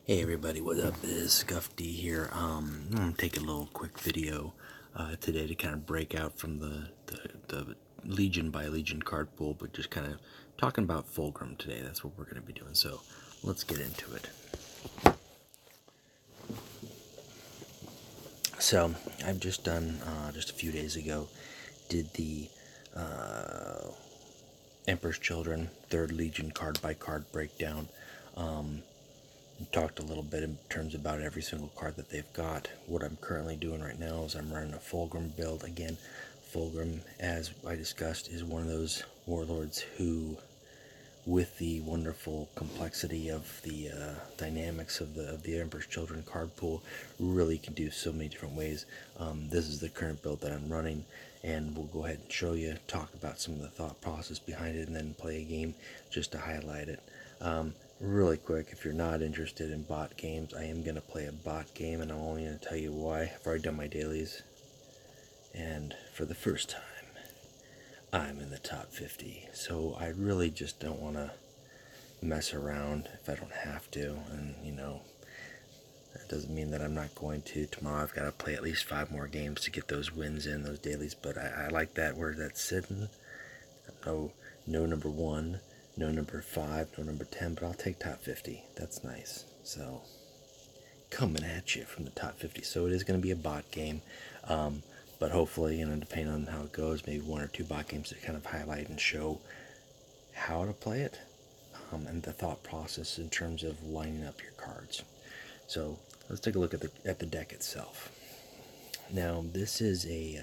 Hey everybody, what up? It is Scuff D here. I'm gonna take a little quick video today to kind of break out from the Legion by Legion card pool, but just kind of talking about Fulgrim today. That's what we're going to be doing. So let's get into it. So I've just done just a few days ago, did the Emperor's Children 3rd Legion card by card breakdown. Talked a little bit in terms about every single card that they've got. What I'm currently doing right now is I'm running a Fulgrim build. Again, Fulgrim, as I discussed, is one of those warlords who, with the wonderful complexity of the dynamics of the Emperor's Children card pool, really can do so many different ways. This is the current build that I'm running, and we'll go ahead and show you, talk about some of the thought process behind it, and then play a game just to highlight it. Really quick, if you're not interested in bot games, I am going to play a bot game, and I'm only going to tell you why. I've already done my dailies, and for the first time, I'm in the top 50, so I really just don't want to mess around if I don't have to, and that doesn't mean that I'm not going to. Tomorrow I've got to play at least 5 more games to get those wins in, those dailies, but I like that where that's sitting. No number 1, no number 5, no number 10, but I'll take top 50. That's nice. So, coming at you from the top 50. So it is going to be a bot game, but hopefully, depending on how it goes, maybe 1 or 2 bot games to kind of highlight and show how to play it, and the thought process in terms of lining up your cards. So let's take a look at the deck itself. Now this is a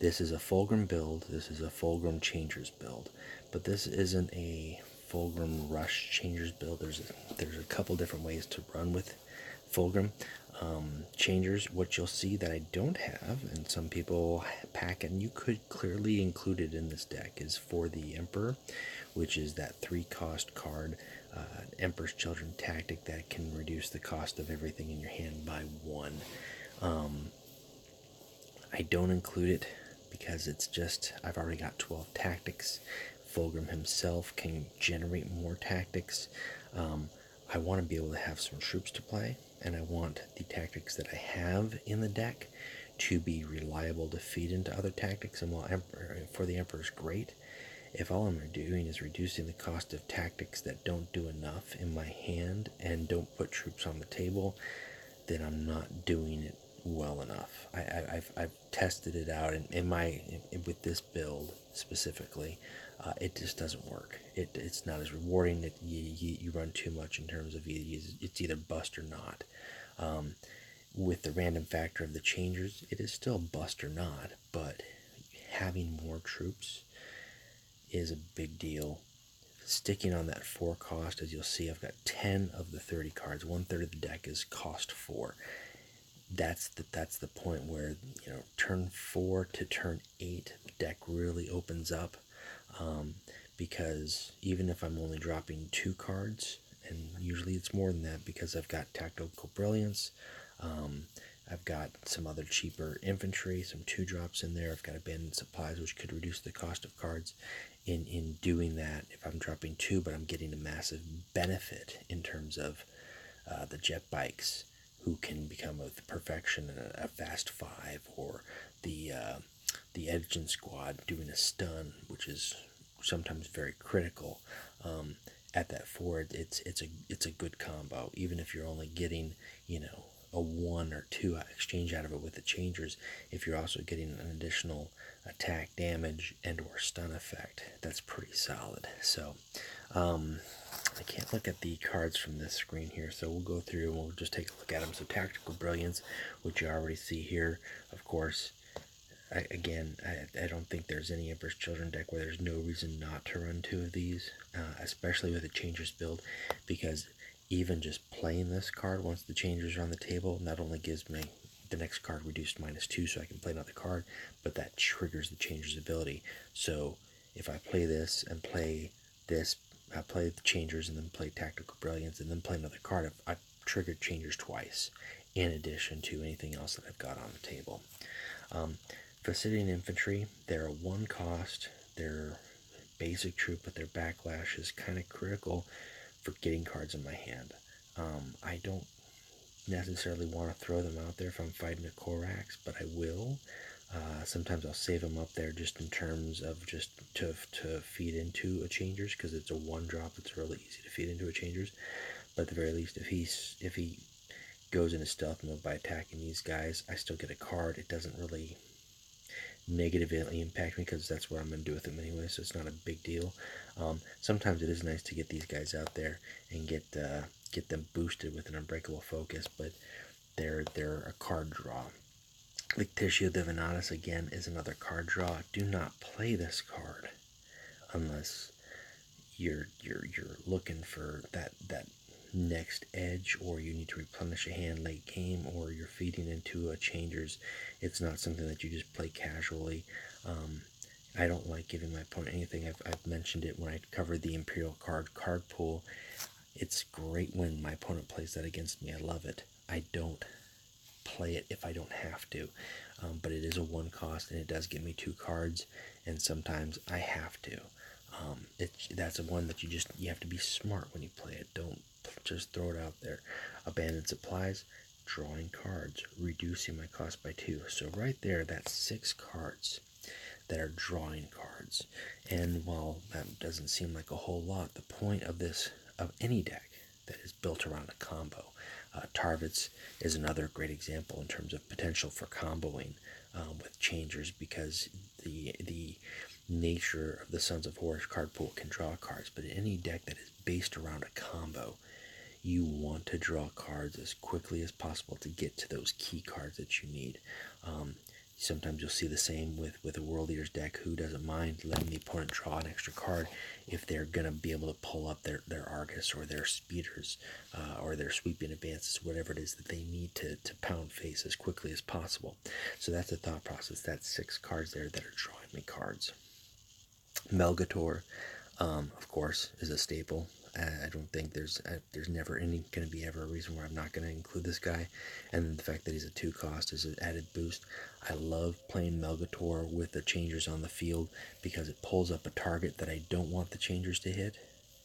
Fulgrim build. This is a Fulgrim-Changers build, but this isn't a Fulgrim Rush Changers build. There's a couple different ways to run with Fulgrim Changers. What you'll see that I don't have, and some people pack it, and you could clearly include it in this deck, is for the Emperor, which is that 3-cost card, Emperor's Children tactic that can reduce the cost of everything in your hand by 1. I don't include it because it's just, I've already got 12 tactics. Fulgrim himself can generate more tactics. I want to be able to have some troops to play, and I want the tactics that I have in the deck to be reliable to feed into other tactics. And while for the Emperor is great, if all I'm doing is reducing the cost of tactics that don't do enough in my hand and don't put troops on the table, then I'm not doing it well enough. I've tested it out, and with this build specifically, it just doesn't work. It's not as rewarding. You run too much in terms of it's either bust or not. With the random factor of the changers, it is still bust or not, but having more troops is a big deal. Sticking on that 4 cost, as you'll see, I've got 10 of the 30 cards. 1/3 of the deck is cost 4. That's the point where, turn 4 to turn 8, the deck really opens up, because even if I'm only dropping 2 cards, and usually it's more than that because I've got Tactical Brilliance, I've got some other cheaper infantry, some 2-drops in there, I've got Abandoned Supplies, which could reduce the cost of cards. In doing that, if I'm dropping 2, but I'm getting a massive benefit in terms of the jet bikes, who can become a perfection and a fast 5, or the Edgen squad doing a stun, which is sometimes very critical. At that 4, it's a good combo, even if you're only getting a 1 or 2 exchange out of it with the changers. If you're also getting an additional attack damage and or stun effect, that's pretty solid. So I can't look at the cards from this screen here, so we'll go through and we'll just take a look at them. So Tactical Brilliance, which you already see here, of course. I don't think there's any Emperor's Children deck where there's no reason not to run 2 of these, especially with a Changers build, because even just playing this card once the Changers are on the table not only gives me the next card reduced -2 so I can play another card, but that triggers the Changers ability. So if I play this and play this, I play the Changers and then play Tactical Brilliance and then play another card, I've triggered Changers twice, in addition to anything else that I've got on the table. Fastidian Infantry, they're a 1 cost, they're basic troop, but their backlash is kind of critical for getting cards in my hand. I don't necessarily want to throw them out there if I'm fighting a Korax, but I will. Sometimes I'll save them up there just in terms of just to feed into a Changers, because it's a 1-drop. It's really easy to feed into a Changers. But at the very least, if he goes into stealth mode by attacking these guys, I still get a card. It doesn't really negatively impact me because that's what I'm going to do with them anyway, so it's not a big deal. Sometimes it is nice to get these guys out there and get them boosted with an Unbreakable Focus, but they're a card draw. Like Tissue Divinatus again is another card draw. Do not play this card unless you're looking for that next edge, or you need to replenish a hand late game, or you're feeding into a Changers. It's not something that you just play casually. I don't like giving my opponent anything. I've mentioned it when I covered the Imperial card pool. It's great when my opponent plays that against me. I love it. I don't play it if I don't have to, but it is a 1 cost, and it does give me 2 cards, and sometimes I have to. That's a one that you have to be smart when you play it. Don't just throw it out there. Abandoned Supplies, drawing cards, reducing my cost by 2. So right there, that's 6 cards that are drawing cards. And while that doesn't seem like a whole lot, the point of any deck that is built around a combo. Tarvitz is another great example in terms of potential for comboing with Changers, because the nature of the Sons of Horus card pool can draw cards, but in any deck that is based around a combo, you want to draw cards as quickly as possible to get to those key cards that you need. Sometimes you'll see the same with a World Eaters deck who doesn't mind letting the opponent draw an extra card if they're going to be able to pull up their Argus or their Speeders or their Sweeping Advances, whatever it is that they need to pound face as quickly as possible. So that's the thought process. That's 6 cards there that are drawing me cards. Melgator, of course, is a staple. I don't think there's never going to be ever a reason where I'm not going to include this guy. And the fact that he's a 2 cost is an added boost. I love playing Melgator with the Changers on the field because it pulls up a target that I don't want the Changers to hit,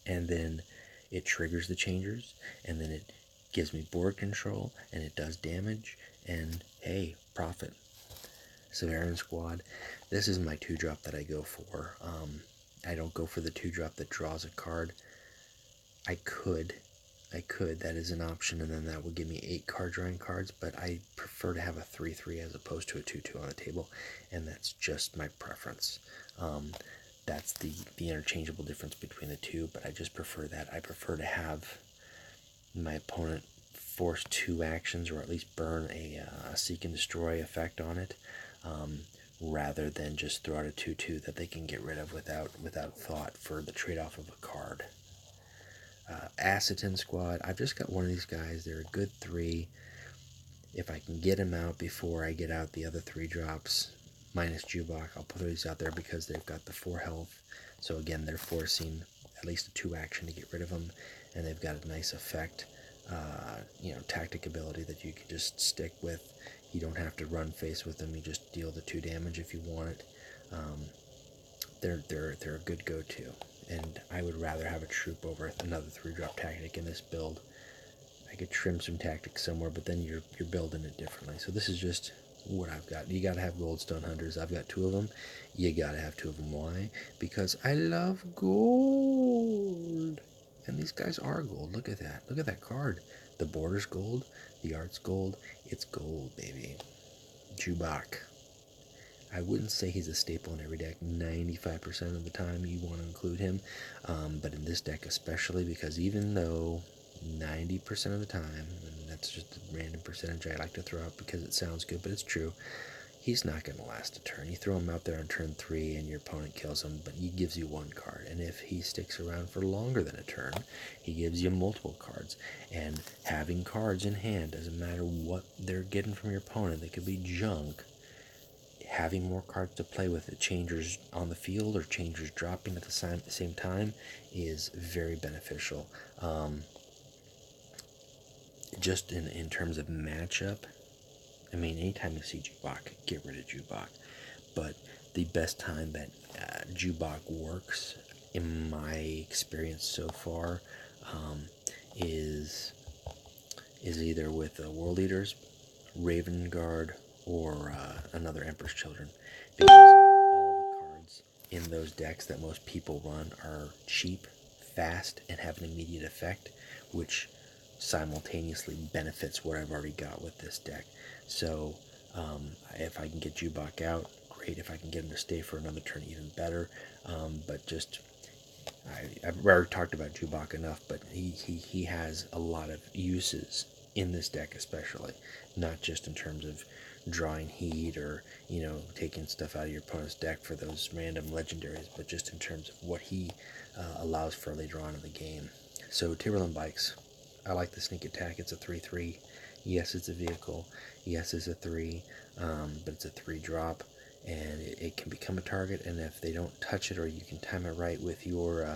and then it triggers the Changers, and then it gives me board control, and it does damage, and hey, profit. Severin Squad, this is my 2-drop that I go for. I don't go for the 2-drop that draws a card. I could, that is an option, and then that would give me 8 card drawing cards, but I prefer to have a 3/3 as opposed to a 2/2 on the table, and that's just my preference. That's the interchangeable difference between the two, but I just prefer that. I prefer to have my opponent force 2 actions, or at least burn a Seek and Destroy effect on it, rather than just throw out a 2/2 that they can get rid of without thought for the trade-off of a card. Acetin Squad, I've just got one of these guys. They're a good 3. If I can get him out before I get out the other 3 drops, minus Jubok, I'll put these out there because they've got the 4 health. So again, they're forcing at least a 2 action to get rid of them, and they've got a nice effect, tactic ability that you can just stick with. You don't have to run face with them. You just deal the 2 damage if you want it. They're a good go-to, and I would rather have a troop over another 3-drop tactic in this build. I could trim some tactics somewhere, but then you're building it differently. So this is just what I've got. You gotta have Goldstone Hunters. I've got 2 of them. You gotta have 2 of them. Why? Because I love gold, and these guys are gold. Look at that. Look at that card. The border's gold. The art's gold. It's gold, baby. Jubok. I wouldn't say he's a staple in every deck. 95% of the time you want to include him, but in this deck especially, because even though 90% of the time, and that's just a random percentage I like to throw out because it sounds good, but it's true, he's not going to last a turn. You throw him out there on turn 3 and your opponent kills him, but he gives you 1 card, and if he sticks around for longer than a turn, he gives you multiple cards. And having cards in hand, doesn't matter what they're getting from your opponent, they could be junk. Having more cards to play with, the Changers on the field or Changers dropping at the same time, is very beneficial. Just in terms of matchup, I mean, anytime you see Jubok, get rid of Jubok. But the best time that Jubok works, in my experience so far, is is either with World Eaters, Raven Guard, or another Emperor's Children, because all the cards in those decks that most people run are cheap, fast, and have an immediate effect, which simultaneously benefits what I've already got with this deck. So if I can get Jubok out, great. If I can get him to stay for another turn, even better. But just I've already talked about Jubok enough, but he has a lot of uses in this deck, especially not just in terms of drawing heat or taking stuff out of your opponent's deck for those random legendaries, but just in terms of what he allows for later on in the game. So Timberland Bikes, I like the sneak attack. It's a 3/3. Yes, it's a vehicle. Yes, it's a 3, but it's a 3-drop. And it can become a target, and if they don't touch it or you can time it right with your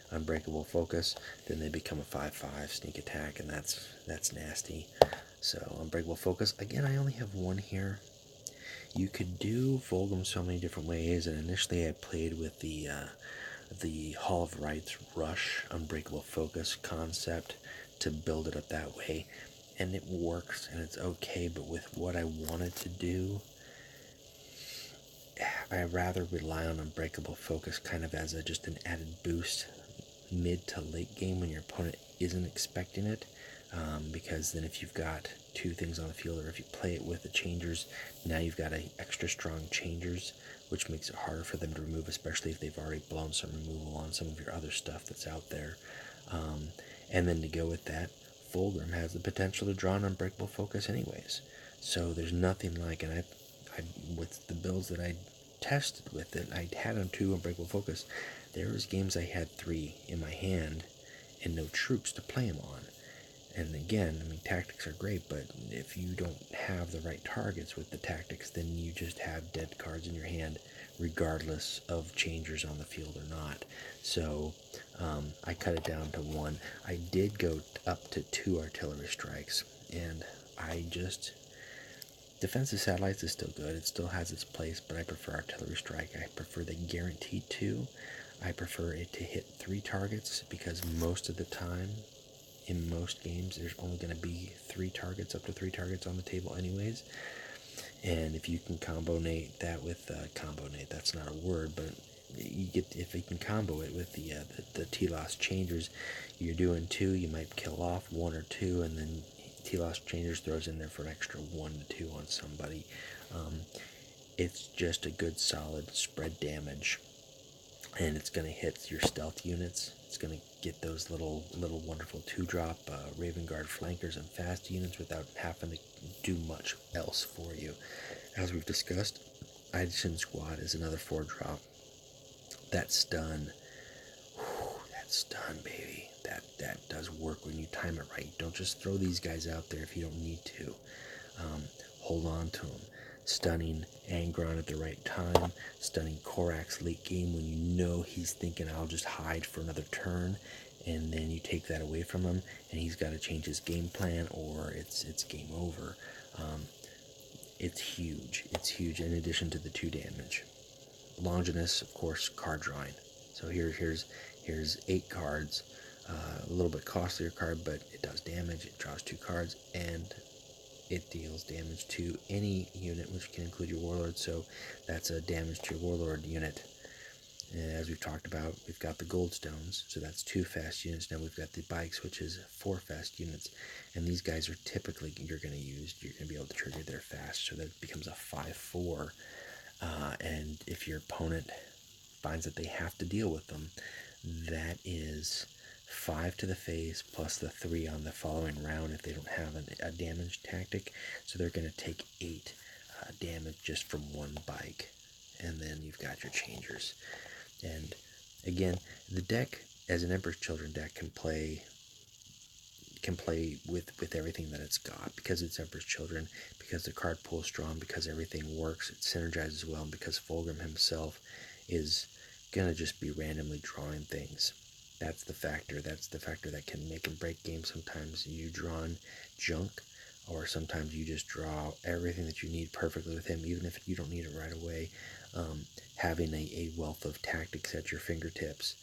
Unbreakable Focus, then they become a 5/5 sneak attack, and that's nasty. So Unbreakable Focus, again, I only have one here. You could do Fulgrim so many different ways, and initially I played with the Hall of Rights Rush Unbreakable Focus concept to build it up that way, and it works, and it's okay, but with what I wanted to do, I rather rely on Unbreakable Focus kind of as just an added boost mid to late game when your opponent isn't expecting it, because then if you've got two things on the field, or if you play it with the Changers, now you've got extra strong Changers, which makes it harder for them to remove, especially if they've already blown some removal on some of your other stuff that's out there. And then to go with that, Fulgrim has the potential to draw an Unbreakable Focus anyways. So there's nothing like, and I with the builds that I tested with it, I had on 2 Unbreakable Focus. There was games I had 3 in my hand and no troops to play them on. And again, I mean, tactics are great, but if you don't have the right targets with the tactics, then you just have dead cards in your hand, regardless of Changers on the field or not. So I cut it down to 1. I did go up to 2 artillery strikes, and Defensive Satellites is still good. It still has its place, but I prefer Artillery Strike. I prefer the guaranteed 2. I prefer it to hit 3 targets, because most of the time, in most games, there's only going to be 3 targets, up to 3 targets on the table anyways. And if you can combinate that with, combinate, that's not a word, but if you can combo it with the Telos Changers, you're doing 2, you might kill off 1 or 2, and then Telos Changers throws in there for an extra 1 to 2 on somebody. It's just a good solid spread damage, and it's going to hit your stealth units. It's going to get those little wonderful 2-drop Raven Guard flankers and fast units without having to do much else for you. As we've discussed, Idison Squad is another 4-drop. That stun, baby. That does work when you time it right. Don't just throw these guys out there if you don't need to. Hold on to them. Stunning Angron at the right time. Stunning Korax late game when you know he's thinking, I'll just hide for another turn, and then you take that away from him, and he's got to change his game plan, or it's game over. It's huge. It's huge in addition to the 2 damage. Longinus, of course, card drawing. So here's 8 cards. A little bit costlier card, but it does damage. It draws 2 cards, and it deals damage to any unit, which can include your Warlord. So that's a damage to your Warlord unit. And as we've talked about, we've got the Goldstones, so that's 2 fast units. Now we've got the Bikes, which is 4 fast units. And these guys are typically, you're going to be able to trigger their fast, so that becomes a 5/4. And if your opponent finds that they have to deal with them, that is 5 to the face plus the 3 on the following round if they don't have a damage tactic. So they're going to take 8 damage just from 1 bike. And then you've got your Changers. And again, the deck, as an Emperor's Children deck, can play with everything that it's got, because it's Emperor's Children, because the card pool is strong, because everything works, it synergizes well, and because Fulgrim himself is going to just be randomly drawing things. That's the factor that can make and break games. Sometimes you draw junk, or sometimes you just draw everything that you need perfectly with him, even if you don't need it right away. Having a wealth of tactics at your fingertips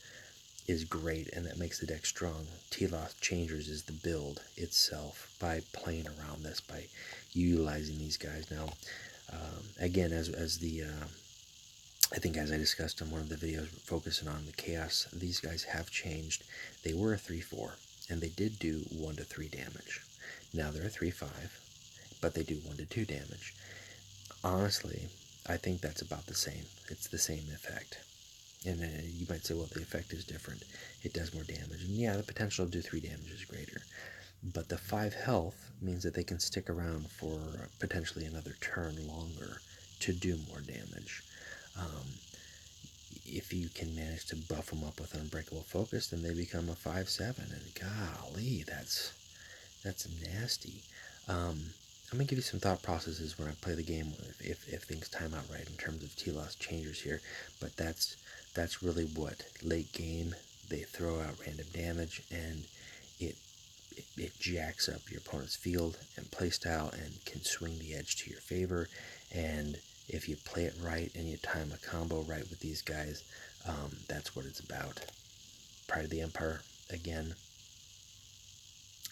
is great, and that makes the deck strong. Fulgrim-Changers is the build itself by playing around this, by utilizing these guys. Now, again, I think as I discussed in one of the videos focusing on the chaos, these guys have changed. They were a 3/4, and they did do 1 to 3 damage. Now they're a 3/5, but they do 1 to 2 damage. Honestly, I think that's about the same. It's the same effect. And you might say, well, the effect is different. It does more damage. And yeah, the potential to do 3 damage is greater. But the 5 health means that they can stick around for potentially another turn longer to do more damage. If you can manage to buff them up with an Unbreakable Focus, then they become a 5/7. And golly, that's nasty. I'm going to give you some thought processes when I play the game, if things time out right in terms of Fulgrim-Changers here. But that's really what late game they throw out random damage, and it jacks up your opponent's field and playstyle and can swing the edge to your favor. And if you play it right and you time a combo right with these guys, that's what it's about. Pride of the Empire, again,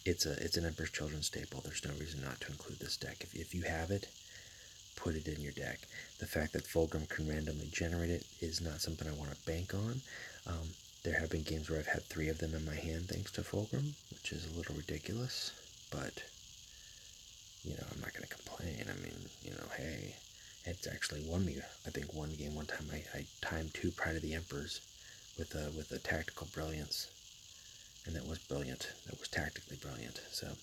it's an Emperor's Children staple. There's no reason not to include this deck. If you have it, put it in your deck. The fact that Fulgrim can randomly generate it is not something I want to bank on. There have been games where I've had 3 of them in my hand thanks to Fulgrim, which is a little ridiculous, but, I'm not going to complain. I mean, hey, it's actually won me, I think, one game one time. I timed 2 Pride of the Emperors with a tactical brilliance, and that was brilliant. That was tactically brilliant. So,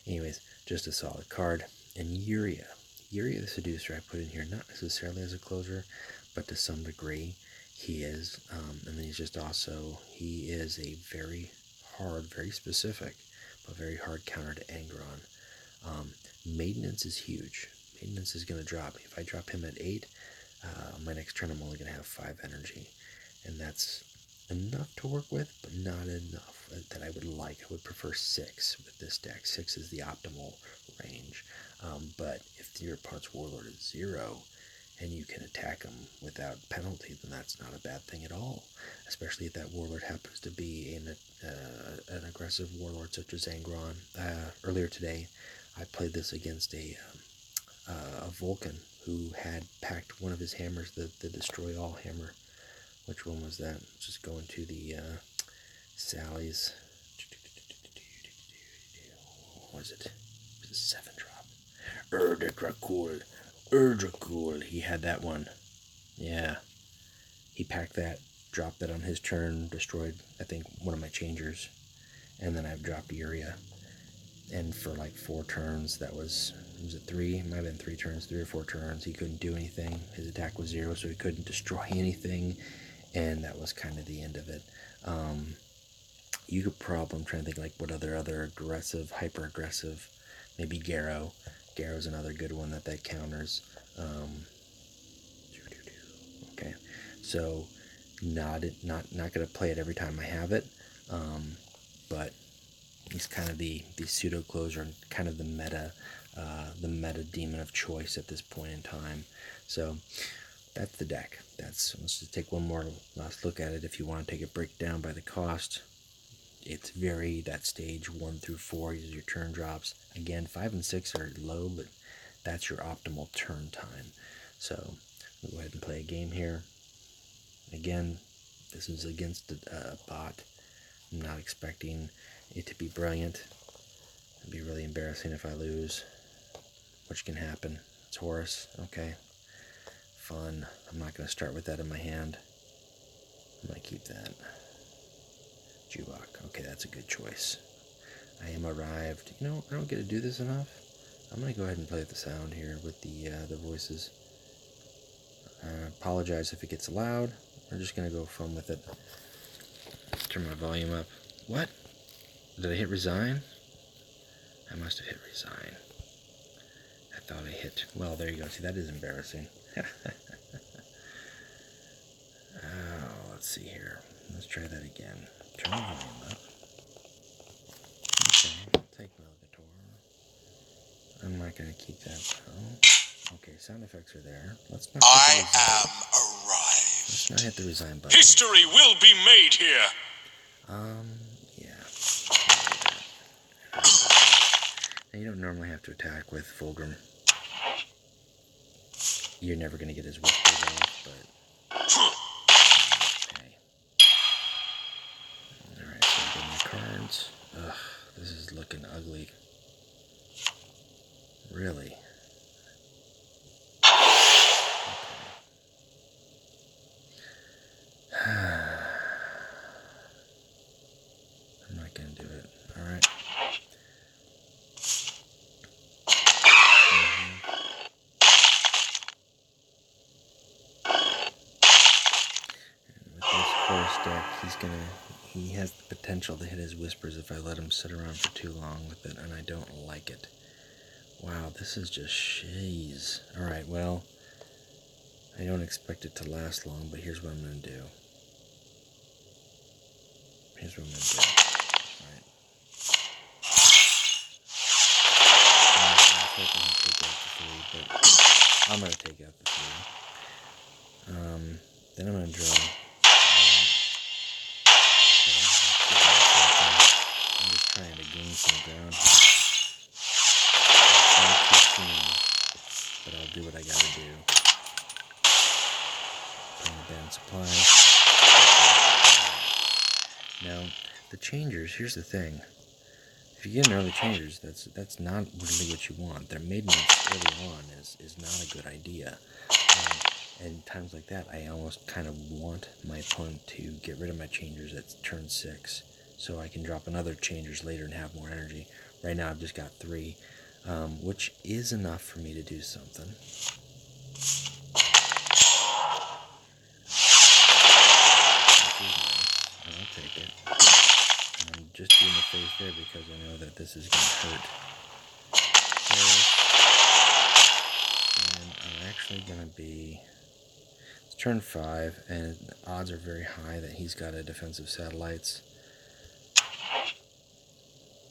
anyways, just a solid card. And Yuria the Seducer I put in here, not necessarily as a closer, but to some degree he is. And then he is a very hard, very specific, but very hard counter to Angron. Maintenance is huge. Maintenance is going to drop. If I drop him at 8, my next turn I'm only going to have 5 energy. And that's enough to work with, but not enough that I would like. I would prefer 6 with this deck. 6 is the optimal range. But if your opponent's Warlord is 0 and you can attack him without penalty, then that's not a bad thing at all. Especially if that Warlord happens to be an aggressive Warlord such as Angron. Earlier today, I played this against a Vulcan who had packed one of his hammers, the Destroy All hammer. Which one was that? Just going to the Sally's. What was it? It was a 7-drop. Erdrakul. He had that one. Yeah. He packed that, dropped that on his turn, destroyed, I think, one of my changers. And then I've dropped Yuria. And for like 4 turns, was it 3? It might have been 3 turns, 3 or 4 turns. He couldn't do anything. His attack was 0, so he couldn't destroy anything. And that was kind of the end of it. You could probably, I'm trying to think like what other aggressive, hyper-aggressive, maybe Garrow. Garrow's another good one that counters. Okay, so not going to play it every time I have it, but he's kind of the pseudo closer and kind of the meta demon of choice at this point in time. So that's the deck. Let's just take one more last look at it. If you want to take a breakdown by the cost, it's that stage 1 through 4 is your turn drops. Again, 5 and 6 are low, but that's your optimal turn time. So we'll go ahead and play a game here. Again, this is against a bot. I'm not expecting it to be brilliant. It'd be really embarrassing if I lose, which can happen. It's Horus, okay. Fun. I'm not going to start with that in my hand. I'm going to keep that. Jubok. Okay, that's a good choice. I am arrived. I don't get to do this enough. I'm going to go ahead and play with the sound here with the voices. I apologize if it gets loud. We're just going to go fun with it. Turn my volume up. What? Did I hit resign? I must have hit resign. I thought I hit... Well, there you go. See, that is embarrassing. Oh, let's see here. Let's try that again. Turn the volume up. Okay, I'll take Melgator. I'm not going to keep that. Oh. Okay, sound effects are there. Let's not I am arrived. Let's not hit the resign button. History will be made here. Yeah. Now, you don't normally have to attack with Fulgrim. You're never going to get his whispers off, but... Okay. Alright, so I get my cards. Ugh, this is looking ugly. Really? I'm not going to do it. Alright. And with this Horus deck, he has the potential to hit his whispers if I let him sit around for too long with it, and I don't like it. Wow, this is just jeez. Alright, well, I don't expect it to last long, but here's what I'm going to do. Here's what I'm going to do. Alright. I was hoping he'd take out the 3, but I'm going to take out the 3. Then I'm going to draw. I'm just trying to gain some ground here. It's not too soon, but I'll do what I got to do. Bring the band supplies. Now, the changers, here's the thing. If you get an early changers, that's not really what you want. Their maintenance early on is not a good idea. And times like that, I almost kind of want my opponent to get rid of my changers at turn 6, so I can drop another changers later and have more energy. Right now, I've just got 3, which is enough for me to do something. And I'll take it. And I'm just doing the face there because I know that this is going to hurt. And I'm actually going to be... It's turn 5, and the odds are very high that he's got a defensive satellites.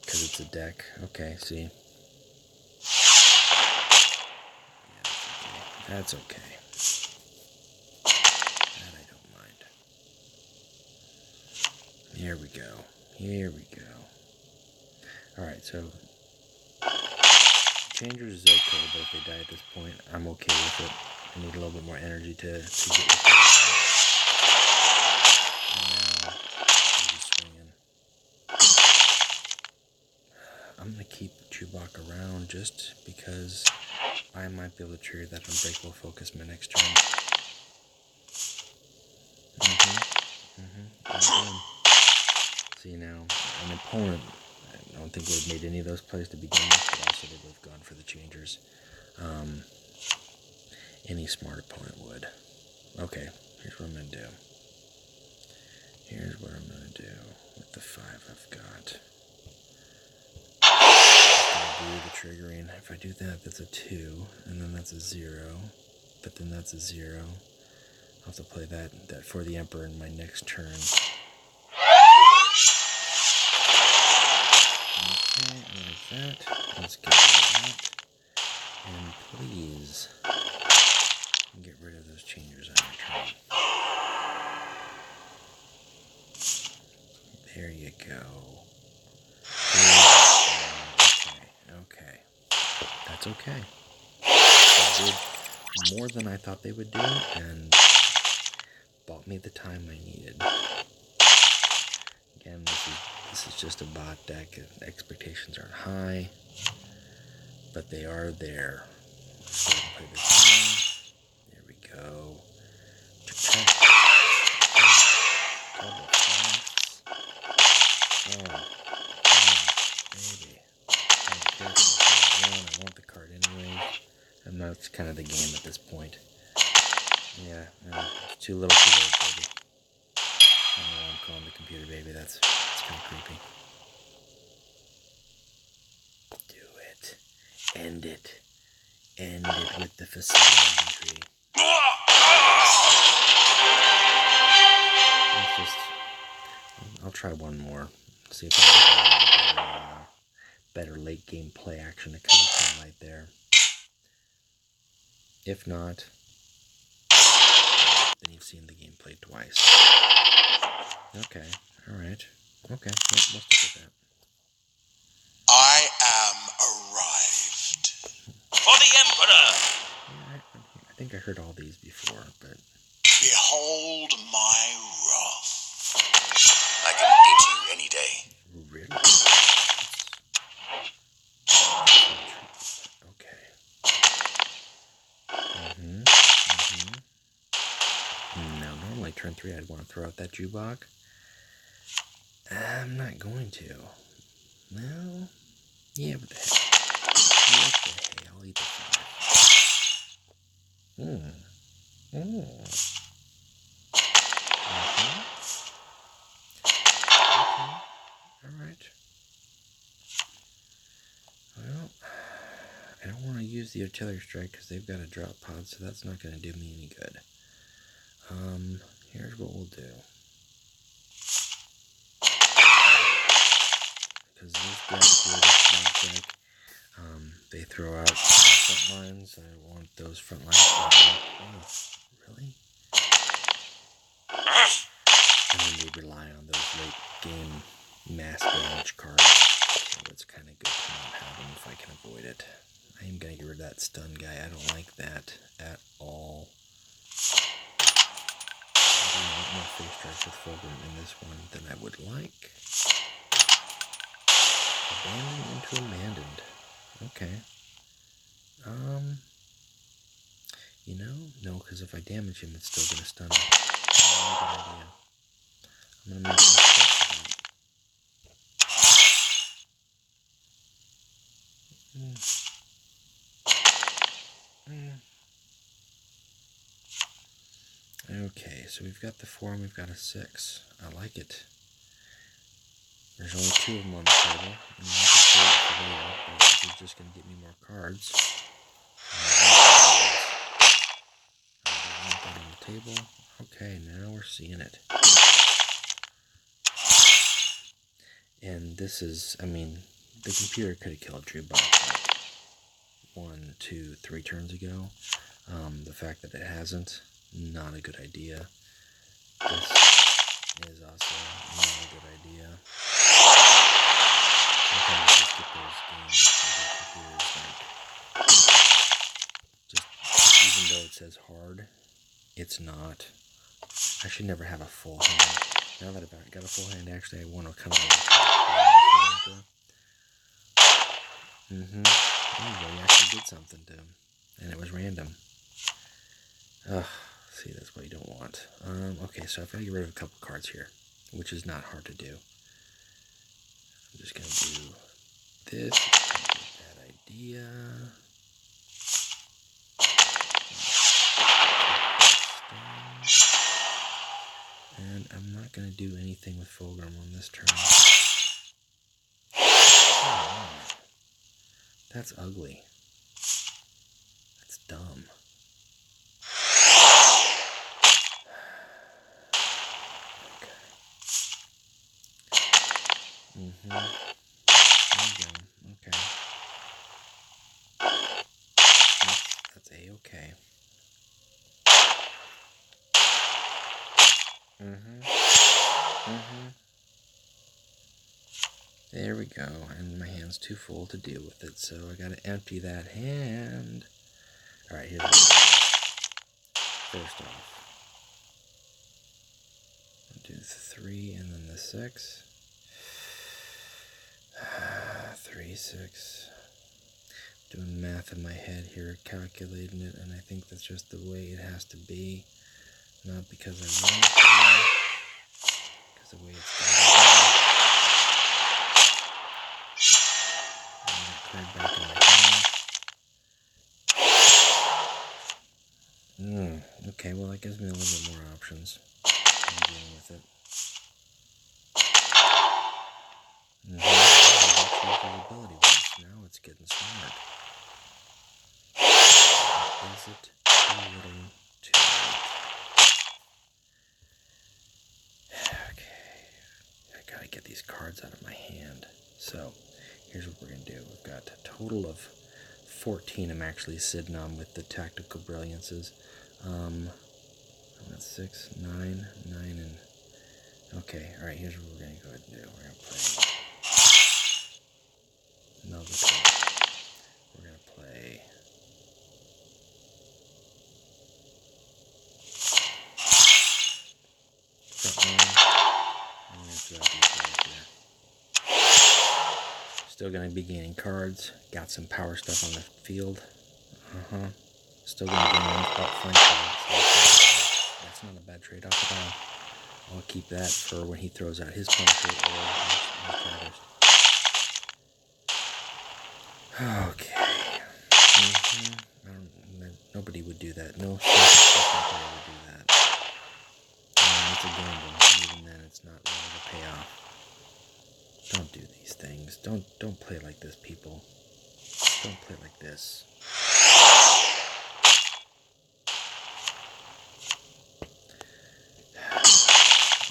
Because it's a deck. Okay, see? Yeah, that's okay. That I don't mind. Here we go. Here we go. Alright, so Changers is okay, but if they die at this point, I'm okay with it. I need a little bit more energy to get with it. And now, I'm just swinging. I'm going to keep Chewbacca around just because I might be able to trigger that Unbreakable Focus my next turn. See now, an opponent, I don't think would have made any of those plays to begin with, but also they would have gone for the Changers. Any smart opponent would. Okay, here's what I'm going to do. Here's what I'm going to do with the 5 I've got. I'm going to do the triggering. If I do that, that's a 2, and then that's a 0, but then that's a 0. I'll have to play that for the Emperor in my next turn. Okay, like that. Let's get rid of that. And please get rid of those Changers on your turn. There you go. Okay. That's okay. They did more than I thought they would do, and bought me the time I needed. Again, this is just a bot deck. Expectations aren't high, but they are there. So play this in. There we go. Double flaps. Oh, baby. I want the card anyway. And that's kind of the game at this point. Yeah, it's too little too late, baby. I don't know why I'm calling the computer baby. That's kind of creepy. Do it. End it. End it with the facility inventory. I'll try one more. See if I can get a better late game play action to kind of highlight there. If not, then you've seen the gameplay twice. Okay, alright. Okay, yep, we'll stick with that. I am arrived. For the Emperor! Yeah, I think I heard all these before, but... Behold my wrath. I can beat you any day. Really? Okay. Now, normally turn 3 I'd want to throw out that Jubok. I'm not going to. Well, yeah, what the heck. What the hey, I'll eat the 5. Okay. Alright. Well, I don't want to use the artillery strike because they've got a drop pod, so that's not going to do me any good. Here's what we'll do. Because this deck here, this deck, they throw out front lines. I want those front lines to oh, really? And then they rely on those late game mass damage cards. So it's kind of good to not have them if I can avoid it. I am going to get rid of that stun guy. I don't like that at all. I'm doing a lot more face strikes with Fulgrim in this one than I would like. Abandoned into abandoned. Okay. You know, no, because if I damage him, it's still going to stun him. Not a good idea. I'm going to make him step to that. Okay, so we've got the 4 and we've got a 6. I like it. There's only 2 of them on the table. And I could save it for later, but he's just going to get me more cards. I want that on the table. Okay, now we're seeing it. And this is, I mean, the computer could have killed Drew Box like 1, 2, 3 turns ago. The fact that it hasn't, not a good idea. This is also not a good idea. Sometimes I just get those games where the computer's like, just, even though it says hard, it's not. I should never have a full hand. Now that I've got a full hand, actually, I want to kind of there you go. He actually did something to him, and it was random. Ugh, see, that's what you don't want. Okay, so I've got to get rid of a couple cards here, which is not hard to do. I'm just going to do this. Bad idea. And I'm not going to do anything with Fulgrim on this turn. Oh, that's ugly. That's dumb. Okay. There you go. Okay. That's A-okay. There we go, and my hand's too full to deal with it, so I gotta empty that hand. Alright, here's what we do. First off, I'll do the 3 and then the 6. 3, 6. Doing math in my head here, calculating it, and I think that's just the way it has to be. Not because I want it to be, because the way it's done. Card back in my hand. Okay, well that gives me a little bit more options. I'm dealing with it. Ability ones. Now it's getting smart. Is it too little too late? Okay. I gotta get these cards out of my hand. So, here's what we're gonna do. We've got a total of 14 I'm actually sitting on with the tactical brilliances. That's 6, 9, 9, and Okay, alright, here's what we're going to go ahead and do. We're going to play Melvin. We're going to play front one. I'm going to throw out these guys here. Still going to be gaining cards. Got some power stuff on the field. Still going to gain one spot flank cards. That's not a bad trade-off at all. I'll keep that for when he throws out his Punisher or his Chargers. Okay. Nobody would do that. No player would do that. It's a gamble, and even then, it's not really the payoff. Don't do these things. Don't play like this, people. Don't play like this.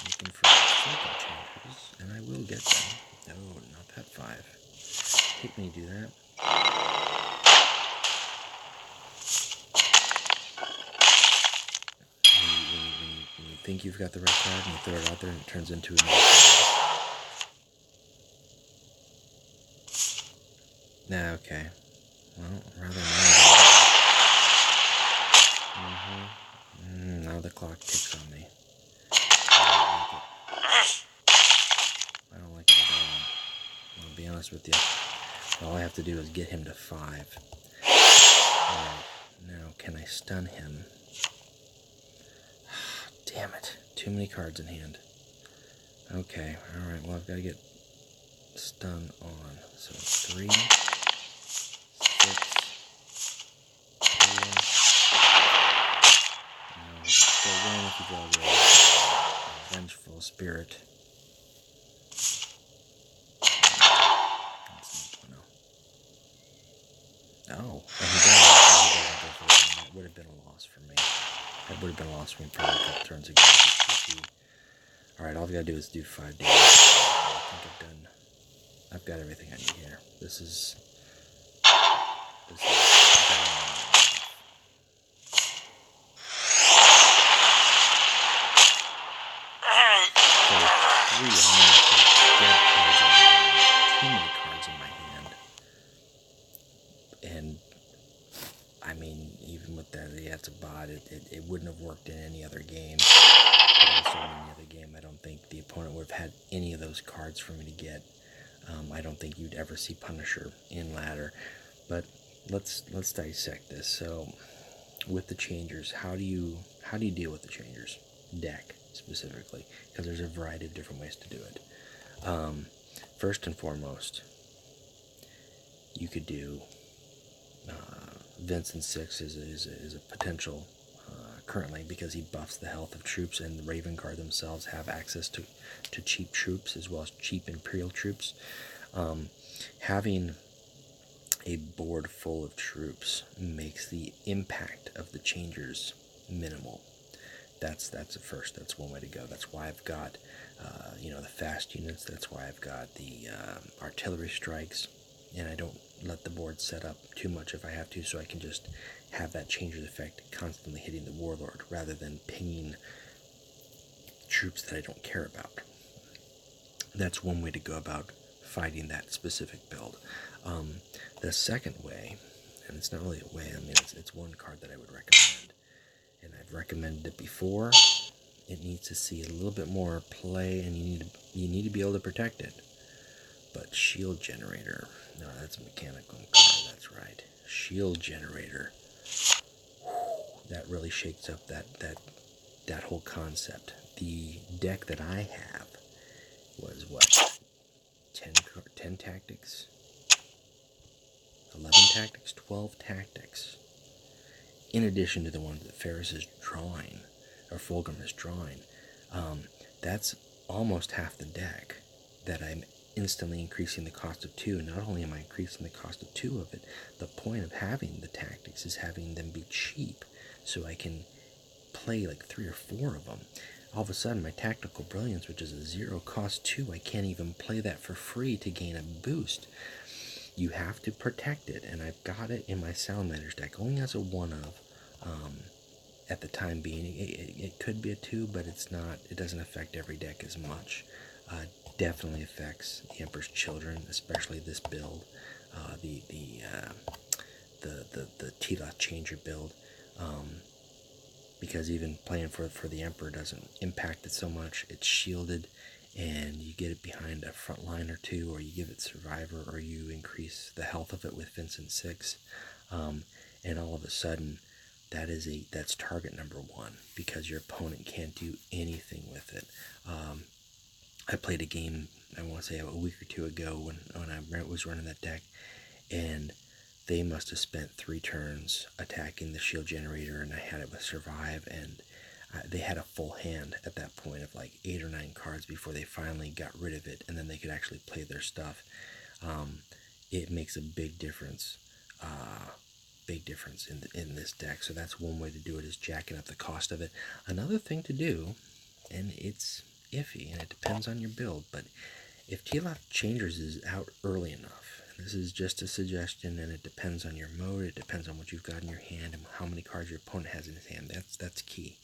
Looking for Fulgrim-Changers, and I will get them. No, not that 5. Hate when you do that. When you think you've got the right card and you throw it out there and it turns into another card. Nah, okay. Well, rather not. Now the clock ticks on me. I don't like it at all. I'll be honest with you. All I have to do is get him to 5. Alright, now can I stun him? Damn it. Too many cards in hand. Okay, alright, well I've got to get stun on. So 3, 6, 4. Now we can still win if you draw the Vengeful Spirit. Oh, and he doesn't go for it. That would have been a loss for me. That would have been a loss for me probably a couple turns ago. Alright, all I've got to do is do 5 damage. I think I've got everything I need here. This is so 3 dead cards in my hand. Too many cards in my hand. And I mean, even with that, yeah, it's a bot. It wouldn't have worked in any other game. But also in any other game, I don't think the opponent would have had any of those cards for me to get. I don't think you'd ever see Punisher in ladder. But let's dissect this. So, with the Changers, how do you deal with the Changers deck specifically? Because there's a variety of different ways to do it. First and foremost, you could do Vincent 6 is a potential currently, because he buffs the health of troops, and the Raven Guard themselves have access to cheap troops as well as cheap Imperial troops. Having a board full of troops makes the impact of the Changers minimal. That's a first. That's one way to go. That's why I've got the fast units. That's why I've got the artillery strikes, and I don't let the board set up too much if I have to, so I can just have that Changer's effect constantly hitting the Warlord rather than pinging troops that I don't care about. That's one way to go about fighting that specific build. The second way, and it's not really a way, I mean, it's one card that I would recommend, and I've recommended it before. It needs to see a little bit more play, and you need to be able to protect it. But Shield Generator, no, that's a mechanical card, that's right. Shield Generator, that really shakes up that whole concept. The deck that I have was what, 10 tactics, 11 tactics, 12 tactics, in addition to the ones that Ferris is drawing, or Fulgrim is drawing. That's almost half the deck that I'm instantly increasing the cost of 2. Not only am I increasing the cost of 2 of it, the point of having the tactics is having them be cheap, so I can play like 3 or 4 of them. All of a sudden, my Tactical Brilliance, which is a 0 cost 2, I can't even play that for free to gain a boost. You have to protect it, and I've got it in my Salamanders deck. Only has a 1 of, at the time being, it could be a 2, but it's not. It doesn't affect every deck as much. Definitely affects the Emperor's Children, especially this build, the Teloth Changer build, because even playing for the Emperor doesn't impact it so much. It's shielded, and you get it behind a front line or 2, or you give it Survivor, or you increase the health of it with Vincent 6, and all of a sudden, that's target number 1, because your opponent can't do anything with it. I played a game, I want to say a week or 2 ago when I was running that deck, and they must have spent 3 turns attacking the shield generator, and I had it with Survive, and they had a full hand at that point of like 8 or 9 cards before they finally got rid of it, and then they could actually play their stuff. It makes a big difference. In this deck. So that's one way to do it, is jacking up the cost of it. Another thing to do, and it's iffy and it depends on your build, but if Teloth Changers is out early enough, and this is just a suggestion, and it depends on your mode, it depends on what you've got in your hand and how many cards your opponent has in his hand. That's key.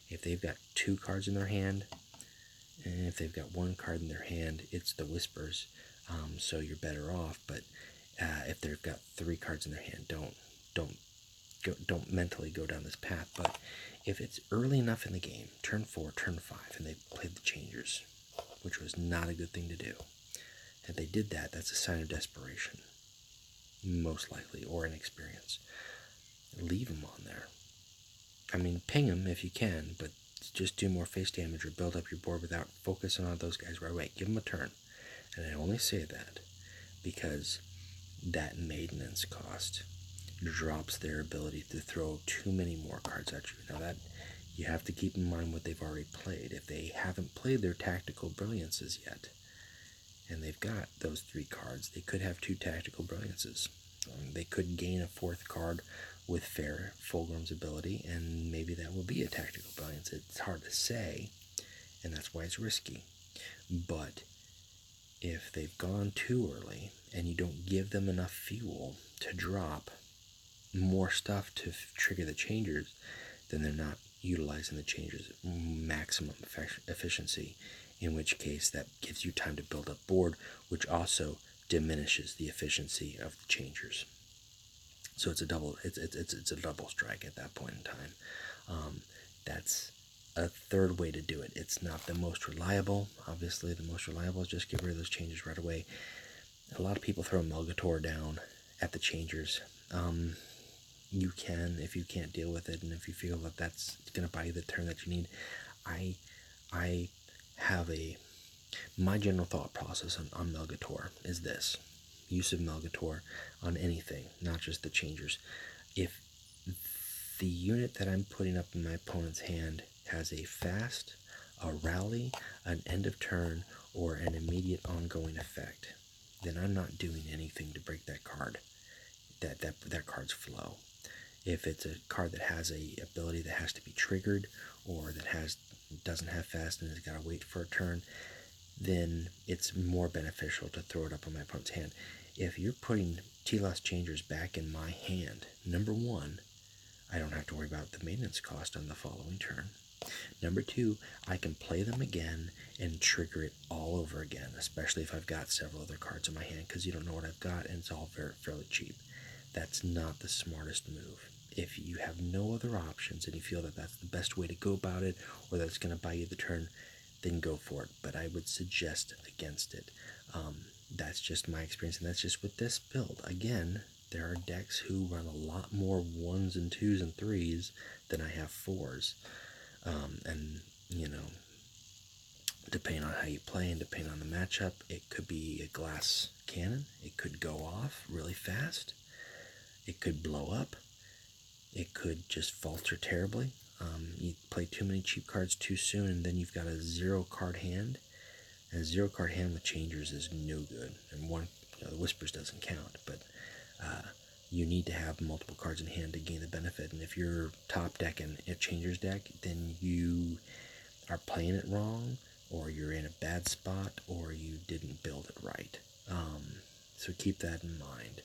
If they've got 2 cards in their hand, and if they've got 1 card in their hand, it's the Whispers, so you're better off. But if they've got 3 cards in their hand, don't mentally go down this path. But if it's early enough in the game, turn 4, turn 5, and they played the Changers, which was not a good thing to do. If they did that, that's a sign of desperation, most likely, or inexperience. Leave them on there. I mean, ping them if you can, but just do more face damage or build up your board without focusing on those guys right away. Give them a turn. And I only say that because that maintenance cost drops their ability to throw too many more cards at you. Now that you have to keep in mind what they've already played. If they haven't played their tactical brilliances yet, and they've got those 3 cards, they could have 2 tactical brilliances. They could gain a 4th card with Fair Fulgrim's ability, and maybe that will be a tactical brilliance. It's hard to say, and that's why it's risky. But if they've gone too early and you don't give them enough fuel to drop more stuff to trigger the Changers, then they're not utilizing the Changers maximum efficiency, in which case that gives you time to build up board, which also diminishes the efficiency of the Changers. So it's a double strike at that point in time. That's a third way to do it. It's not the most reliable. Obviously, the most reliable is just get rid of those Changers right away. A lot of people throw Melgator down at the Changers. You can, if you can't deal with it, and if you feel that that's going to buy you the turn that you need. I have my general thought process on Melgator is this: use of Melgator on anything, not just the Changers. If the unit that I'm putting up in my opponent's hand has a fast, a rally, an end of turn, or an immediate ongoing effect, then I'm not doing anything to break that card, that card's flow. If it's a card that has a ability that has to be triggered, or that doesn't have fast and has got to wait for a turn, then it's more beneficial to throw it up on my opponent's hand. If you're putting Teloth Changers back in my hand, number 1, I don't have to worry about the maintenance cost on the following turn. Number 2, I can play them again and trigger it all over again, especially if I've got several other cards in my hand, because you don't know what I've got and it's all fairly cheap. That's not the smartest move. If you have no other options and you feel that that's the best way to go about it, or that's going to buy you the turn, then go for it. But I would suggest against it. That's just my experience, and that's just with this build. Again, there are decks who run a lot more 1s and 2s and 3s than I have 4s. And, depending on how you play and depending on the matchup, it could be a glass cannon. It could go off really fast. It could blow up. It could just falter terribly. You play too many cheap cards too soon, and then you've got a 0-card hand. And a 0-card hand with Changers is no good. And the Whispers doesn't count, but you need to have multiple cards in hand to gain the benefit. And if you're top decking a Changers deck, then you are playing it wrong, or you're in a bad spot, or you didn't build it right. So keep that in mind.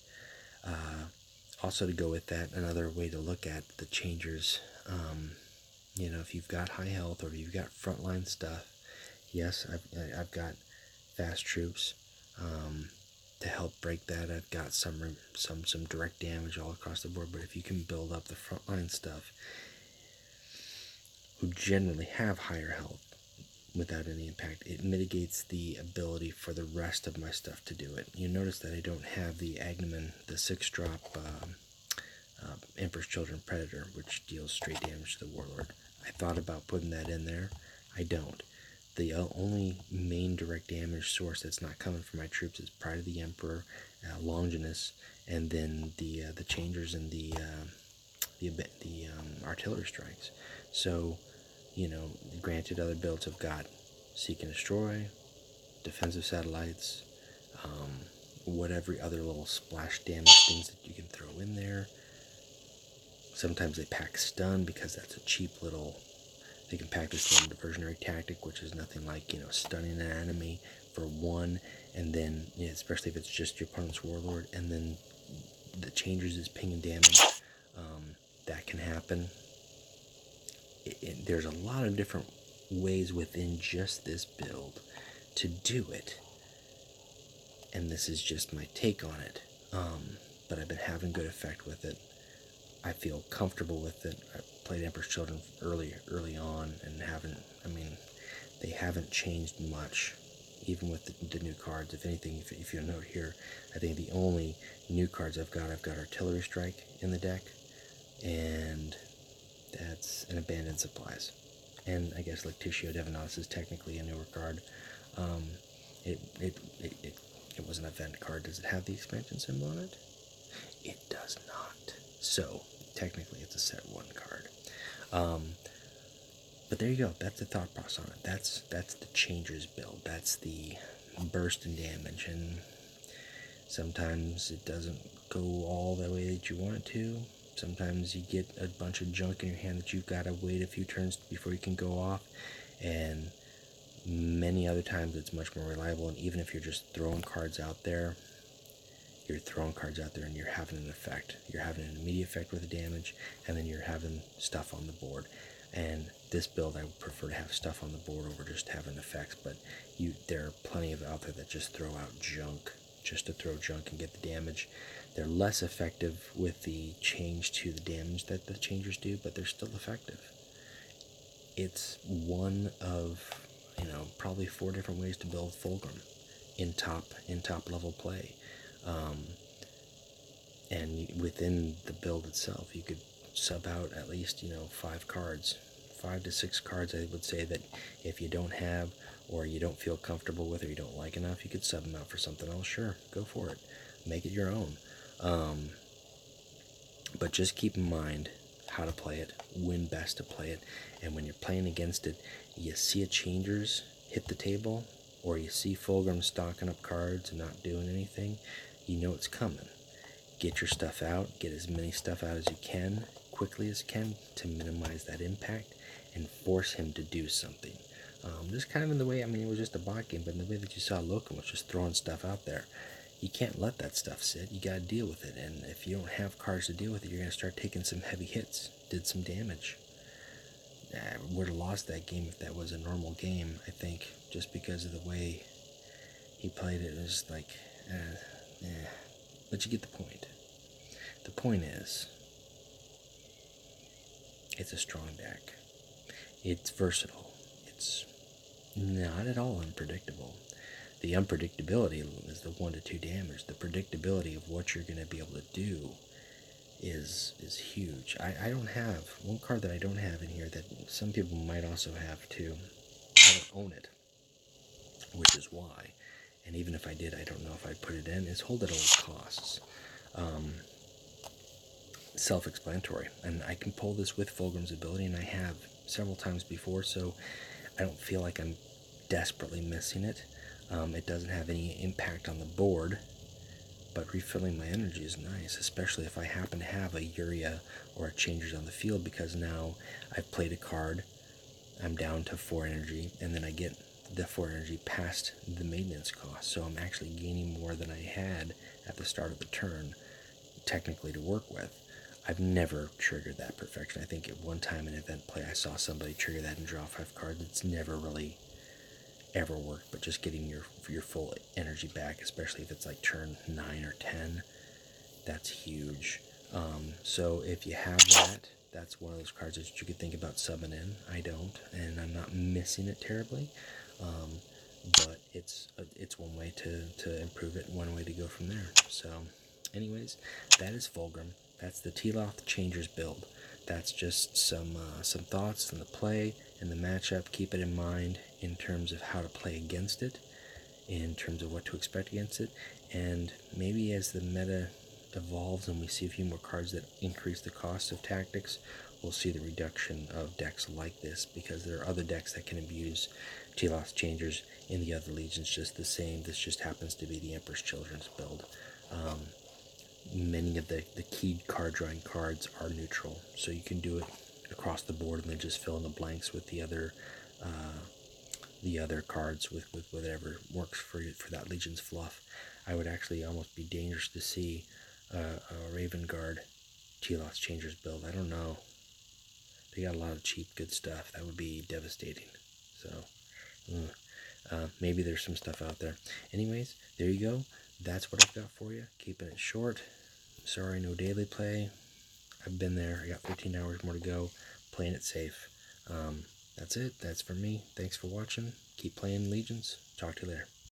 Also, to go with that, another way to look at the changers, if you've got high health or if you've got frontline stuff, yes, I've got fast troops to help break that. I've got some direct damage all across the board. But if you can build up the frontline stuff, who generally have higher health without any impact, it mitigates the ability for the rest of my stuff to do it. You notice that I don't have the Agnaman, the 6-drop Emperor's Children Predator, which deals straight damage to the Warlord. I thought about putting that in there. I don't. The only main direct damage source that's not coming from my troops is Pride of the Emperor, Longinus, and then the Changers and the artillery strikes. So, granted, other builds have got Seek and Destroy, defensive satellites, whatever other little splash damage things that you can throw in there. Sometimes they pack stun because that's a cheap little. They can pack this little diversionary tactic, which is nothing like stunning an enemy for 1, and then especially if it's just your opponent's warlord, and then the Changers is pinging damage. That can happen. There's a lot of different ways within just this build to do it, and this is just my take on it. But I've been having good effect with it. I feel comfortable with it. I played Emperor's Children early on, and they haven't changed much, even with the new cards. If anything, if you'll note here, I think the only new cards I've got Artillery Strike in the deck, and that's an Abandoned Supplies. And I guess Lectitio Devonatus is technically a newer card. It was an event card. Does it have the expansion symbol on it? It does not. So, technically it's a set 1 card. But there you go. That's the thought process on it. That's the Changers build. That's the burst in damage. And sometimes it doesn't go all the way that you want it to. Sometimes you get a bunch of junk in your hand that you've got to wait a few turns before you can go off. And many other times it's much more reliable. And even if you're just throwing cards out there, you're throwing cards out there and you're having an effect. You're having an immediate effect with the damage, and then you're having stuff on the board. And this build, I would prefer to have stuff on the board over just having effects, but there are plenty of out there that just throw out junk, just to throw junk and get the damage. They're less effective with the change to the damage that the Changers do, but they're still effective. It's one of, probably 4 different ways to build Fulgrim in top level play. And within the build itself, you could sub out at least 5 cards, 5 to 6 cards. I would say that if you don't have, or you don't feel comfortable with, or you don't like enough, you could sub them out for something else. Sure, go for it, make it your own. But just keep in mind how to play it, when best to play it, and when you're playing against it, you see a Changers hit the table, or you see Fulgrim stocking up cards and not doing anything, you know it's coming. Get your stuff out, get as many stuff out as you can, quickly as you can, to minimize that impact, and force him to do something. Just kind of in the way, it was just a bot game, but in the way that you saw Locum was just throwing stuff out there. You can't let that stuff sit, you gotta deal with it, and if you don't have cards to deal with it, you're gonna start taking some heavy hits, did some damage. Would have lost that game if that was a normal game, I think, just because of the way he played it. It was like, but you get the point. The point is, it's a strong deck. It's versatile. It's not at all unpredictable. The unpredictability is the 1 to 2 damage. The predictability of what you're going to be able to do is huge. I don't have one card that I don't have in here that some people might also have too. I don't own it, which is why. And even if I did, I don't know if I'd put it in. Is Hold at All Costs. Self-explanatory. And I can pull this with Fulgrim's ability, and I have several times before, so I don't feel like I'm desperately missing it. It doesn't have any impact on the board, but refilling my energy is nice, especially if I happen to have a Uria or a Changers on the field, because now I've played a card, I'm down to 4 energy, and then I get the 4 energy past the maintenance cost, so I'm actually gaining more than I had at the start of the turn, technically to work with. I've never triggered that perfection. I think at one time in event play I saw somebody trigger that and draw 5 cards. It's never really ever worked, but just getting your full energy back, especially if it's like turn 9 or 10, that's huge. So if you have that, that's one of those cards that you could think about subbing in. I don't, and I'm not missing it terribly, but it's one way to improve it and one way to go from there. So anyways, that is Fulgrim. That's the Teloth-Changers build. That's just some thoughts on the play and the matchup. Keep it in mind in terms of how to play against it, in terms of what to expect against it, and maybe as the meta evolves and we see a few more cards that increase the cost of tactics, we'll see the reduction of decks like this, because there are other decks that can abuse Teloth-Changers in the other legions just the same. This just happens to be the Emperor's Children's build. Many of the keyed card drawing cards are neutral, so you can do it across the board and then just fill in the blanks with the other cards with whatever works for that legion's fluff. I would actually almost be dangerous to see a Raven Guard Teloth-Changers build. I don't know. They got a lot of cheap good stuff. That would be devastating. So maybe there's some stuff out there. Anyways, there you go. That's what I've got for you. Keeping it short. Sorry, no daily play. I've been there. I got 15 hours more to go. Playing it safe. That's it. That's for me. Thanks for watching. Keep playing Legions. Talk to you later.